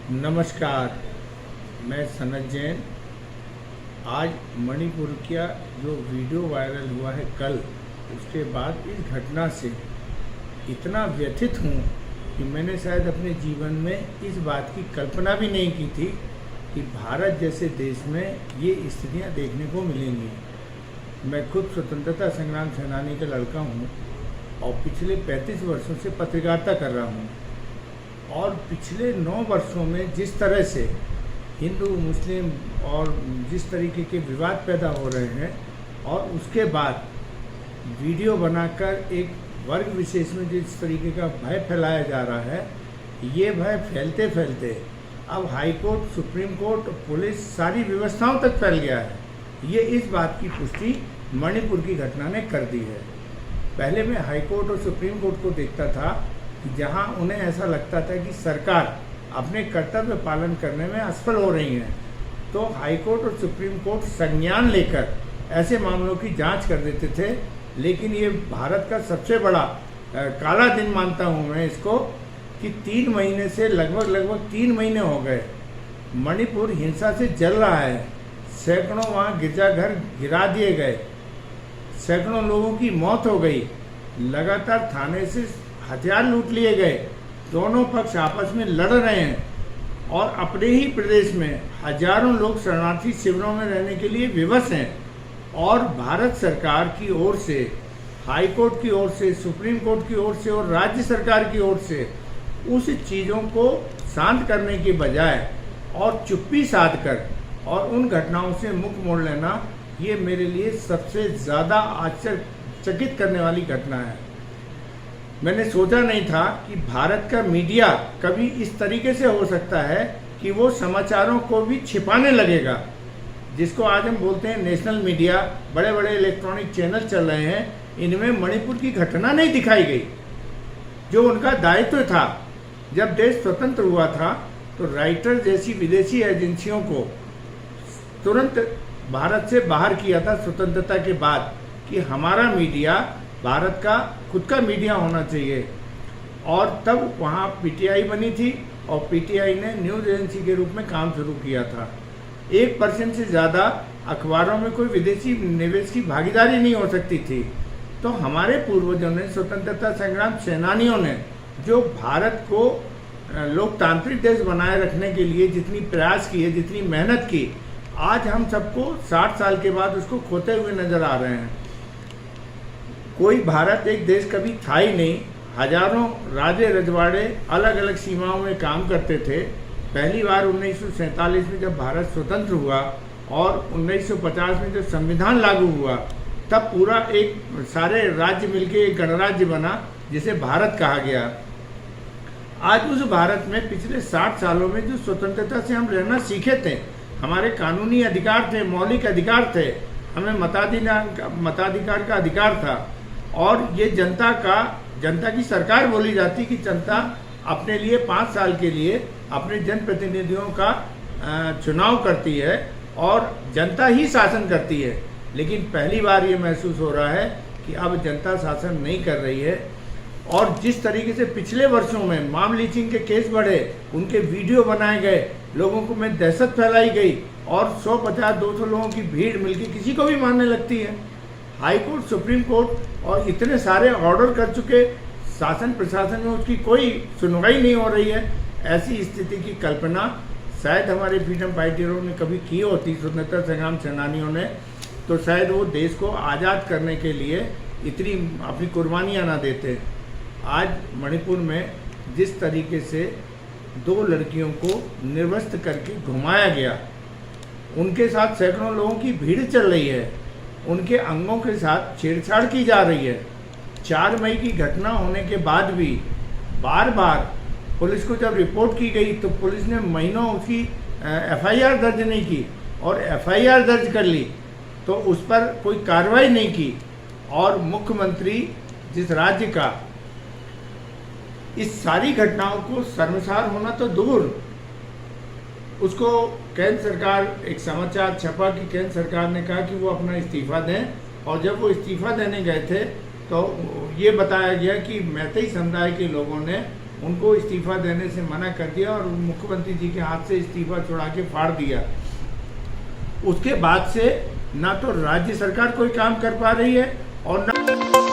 नमस्कार। मैं सनत जैन। आज मणिपुर का जो वीडियो वायरल हुआ है कल, उसके बाद इस घटना से इतना व्यथित हूँ कि मैंने शायद अपने जीवन में इस बात की कल्पना भी नहीं की थी कि भारत जैसे देश में ये स्थितियाँ देखने को मिलेंगी। मैं खुद स्वतंत्रता संग्राम सेनानी का लड़का हूँ और पिछले 35 वर्षों से पत्रकारिता कर रहा हूँ। और पिछले 9 वर्षों में जिस तरह से हिंदू मुस्लिम और जिस तरीके के विवाद पैदा हो रहे हैं, और उसके बाद वीडियो बनाकर एक वर्ग विशेष में जिस तरीके का भय फैलाया जा रहा है, ये भय फैलते फैलते अब high court, supreme court, police, सारी व्यवस्थाओं तक फैल गया है। ये इस बात की पुष्टि मणिपुर की घटना ने कर दी है। पहले मैं हाई कोर्ट और सुप्रीम कोर्ट को देखता था कि जहां उन्हें ऐसा लगता था कि सरकार अपने कर्तव्य पालन करने में असफल हो रही है, तो हाई कोर्ट और सुप्रीम कोर्ट संज्ञान लेकर ऐसे मामलों की जांच कर देते थे। लेकिन ये भारत का सबसे बड़ा काला दिन मानता हूँ मैं इसको, कि 3 महीने से लगभग 3 महीने हो गए मणिपुर हिंसा से जल रहा है। सैकड़ों वहाँ गिरजाघर गिरा दिए गए, सैकड़ों लोगों की मौत हो गई, लगातार थाने से हथियार लूट लिए गए, दोनों पक्ष आपस में लड़ रहे हैं, और अपने ही प्रदेश में हजारों लोग शरणार्थी शिविरों में रहने के लिए विवश हैं। और भारत सरकार की ओर से, हाई कोर्ट की ओर से, सुप्रीम कोर्ट की ओर से और राज्य सरकार की ओर से उस चीज़ों को शांत करने के बजाय और चुप्पी साध कर और उन घटनाओं से मुख मोड़ लेना, ये मेरे लिए सबसे ज़्यादा आश्चर्यचकित करने वाली घटना है। मैंने सोचा नहीं था कि भारत का मीडिया कभी इस तरीके से हो सकता है कि वो समाचारों को भी छिपाने लगेगा, जिसको आज हम बोलते हैं नेशनल मीडिया। बड़े बड़े इलेक्ट्रॉनिक चैनल चल रहे हैं, इनमें मणिपुर की घटना नहीं दिखाई गई जो उनका दायित्व था। जब देश स्वतंत्र हुआ था तो राइटर जैसी विदेशी एजेंसियों को तुरंत भारत से बाहर किया था स्वतंत्रता के बाद, कि हमारा मीडिया भारत का खुद का मीडिया होना चाहिए। और तब वहाँ पीटीआई बनी थी और पीटीआई ने न्यूज़ एजेंसी के रूप में काम शुरू किया था। 1% से ज़्यादा अखबारों में कोई विदेशी निवेश की भागीदारी नहीं हो सकती थी। तो हमारे पूर्वजों ने, स्वतंत्रता संग्राम सेनानियों ने, जो भारत को लोकतांत्रिक देश बनाए रखने के लिए जितनी प्रयास किए, जितनी मेहनत की, आज हम सबको 60 साल के बाद उसको खोते हुए नजर आ रहे हैं। कोई भारत एक देश कभी था ही नहीं। हजारों राजे रजवाड़े अलग अलग सीमाओं में काम करते थे। पहली बार 1947 में जब भारत स्वतंत्र हुआ और 1950 में जब संविधान लागू हुआ, तब पूरा एक सारे राज्य मिलके एक गणराज्य बना जिसे भारत कहा गया। आज उस भारत में पिछले 60 सालों में जो स्वतंत्रता से हम रहना सीखे थे, हमारे कानूनी अधिकार थे, मौलिक अधिकार थे, हमें मताधिकार का अधिकार था, और ये जनता की सरकार बोली जाती कि जनता अपने लिए 5 साल के लिए अपने जनप्रतिनिधियों का चुनाव करती है और जनता ही शासन करती है। लेकिन पहली बार ये महसूस हो रहा है कि अब जनता शासन नहीं कर रही है। और जिस तरीके से पिछले वर्षों में मॉब लिंचिंग के केस बढ़े, उनके वीडियो बनाए गए, लोगों को में दहशत फैलाई गई और 150-200 लोगों की भीड़ मिलकर किसी को भी मारने लगती है। हाई कोर्ट, सुप्रीम कोर्ट और इतने सारे ऑर्डर कर चुके, शासन प्रशासन में उसकी कोई सुनवाई नहीं हो रही है। ऐसी स्थिति की कल्पना शायद हमारे फ्रीडम फाइटरों ने कभी की होती, स्वतंत्रता संग्राम सेनानियों ने, तो शायद वो देश को आज़ाद करने के लिए इतनी अपनी कुर्बानियाँ ना देते। आज मणिपुर में जिस तरीके से 2 लड़कियों को निर्वस्त्र करके घुमाया गया, उनके साथ सैकड़ों लोगों की भीड़ चल रही है, उनके अंगों के साथ छेड़छाड़ की जा रही है। 4 मई की घटना होने के बाद भी बार बार पुलिस को जब रिपोर्ट की गई तो पुलिस ने महीनों उसकी एफआईआर दर्ज नहीं की, और एफआईआर दर्ज कर ली तो उस पर कोई कार्रवाई नहीं की। और मुख्यमंत्री जिस राज्य का इस सारी घटनाओं को शर्मसार होना तो दूर, उसको केंद्र सरकार, एक समाचार छपा कि केंद्र सरकार ने कहा कि वो अपना इस्तीफा दें, और जब वो इस्तीफा देने गए थे तो ये बताया गया कि मैतेई समुदाय के लोगों ने उनको इस्तीफा देने से मना कर दिया और मुख्यमंत्री जी के हाथ से इस्तीफा छुड़ा के फाड़ दिया। उसके बाद से ना तो राज्य सरकार कोई काम कर पा रही है और ना